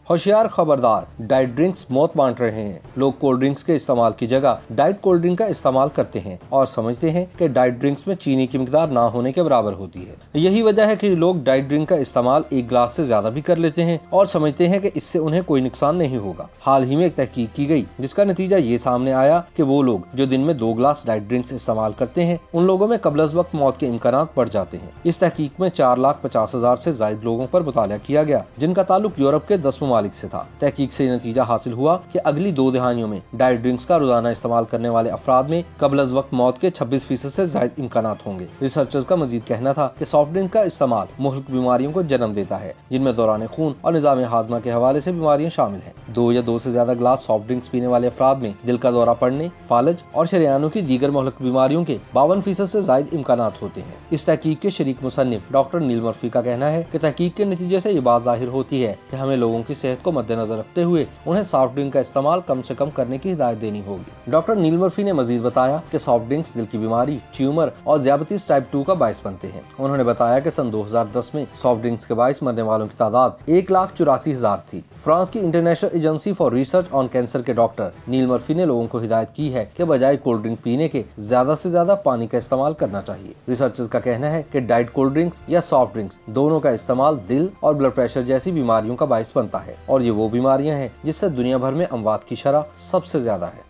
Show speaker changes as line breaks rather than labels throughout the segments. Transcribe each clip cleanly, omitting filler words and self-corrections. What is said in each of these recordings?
होशियार खबरदार, diet drinks मौत बांट रहे हैं। लोग कोल्ड ड्रिंक्स के इस्तेमाल की जगह डाइट कोल्ड ड्रिंक का इस्तेमाल करते हैं और समझते हैं कि डाइट ड्रिंक्स में चीनी की मिकदार ना होने के बराबर होती है। यही वजह है कि लोग डाइट ड्रिंक का इस्तेमाल एक गिलास से ज्यादा भी कर लेते हैं और समझते हैं कि इससे उन्हें कोई नुकसान नहीं होगा। हाल ही में एक तहकीक की गई जिसका नतीजा ये सामने आया कि वो लोग जो दिन में 2 गिलास डाइट ड्रिंक्स इस्तेमाल करते हैं उन लोगों में कब्ल अज़ वक्त मौत के इम्कानात बढ़ जाते हैं। इस तहकीक में 4,50,000 से ज्यादा लोगों पर मुताला किया गया जिनका ताल्लुक यूरोप के 10 ममालिक से था। तहकीक से नतीजा हासिल हुआ कि अगली 2 दहाइयों में डाइट ड्रिंक्स का रोजाना इस्तेमाल करने वाले अफराद में कब्ल अज़ वक्त मौत के 26% से ज्यादा इम्कानात होंगे। रिसर्चर्स का मजीद कहना था कि सॉफ्ट ड्रिंक का इस्तेमाल मुख्तलिफ बीमारियों को जन्म देता है जिनमें दौरान खून और निज़ाम हाजमा के हवाले से बीमारियां शामिल हैं। 2 या 2 से ज्यादा गिलास सॉफ्ट ड्रिंक्स पीने वाले अफराद में दिल का दौरा पड़ने, फालज और शरीयानों की दीगर मुख्तलिफ बीमारियों के 52% से ज्यादा इम्कानात होते हैं। इस तहकीक के शरीक मुसन्निफ डॉक्टर नील मर्फी का कहना है कि तहकीक के नतीजे से ये बात जाहिर होती है कि हमें लोगों की सेहत को मद्देनजर रखते हुए उन्हें सॉफ्ट ड्रिंक का इस्तेमाल कम से कम करने की हिदायत देनी होगी। डॉक्टर नील मर्फी ने मजीद बताया कि सॉफ्ट ड्रिंक्स दिल की बीमारी, ट्यूमर और ज़ियाबतीस टाइप 2 का बायस बनते हैं। उन्होंने बताया कि सन 2010 में सॉफ्ट ड्रिंक्स के बायस मरने वालों की तादाद 1,84,000 थी। फ्रांस की international agency for research on cancer के डॉक्टर नील मर्फी ने लोगों को हिदायत की है कि बजाय कोल्ड ड्रिंक पीने के ज्यादा से ज्यादा पानी का इस्तेमाल करना चाहिए। रिसर्चर्स का कहना है कि डाइट कोल्ड ड्रिंक्स या सॉफ्ट ड्रिंक्स दोनों का इस्तेमाल दिल और ब्लड प्रेशर जैसी बीमारियों का बायस बनता है और ये वो बीमारियां हैं जिससे दुनिया भर में अमवात की शरह सबसे ज्यादा है।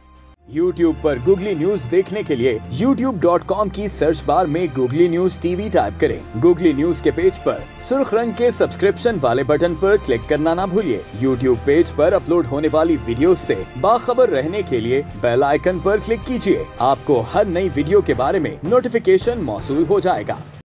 YouTube पर गूगली न्यूज देखने के लिए youtube.com की सर्च बार में गूगली न्यूज टीवी टाइप करें। गूगली न्यूज के पेज पर सुर्ख रंग के सब्सक्रिप्शन वाले बटन पर क्लिक करना ना भूलिए। YouTube पेज पर अपलोड होने वाली वीडियोस से बाखबर रहने के लिए बेल आइकन पर क्लिक कीजिए। आपको हर नई वीडियो के बारे में नोटिफिकेशन मौसूल हो जाएगा।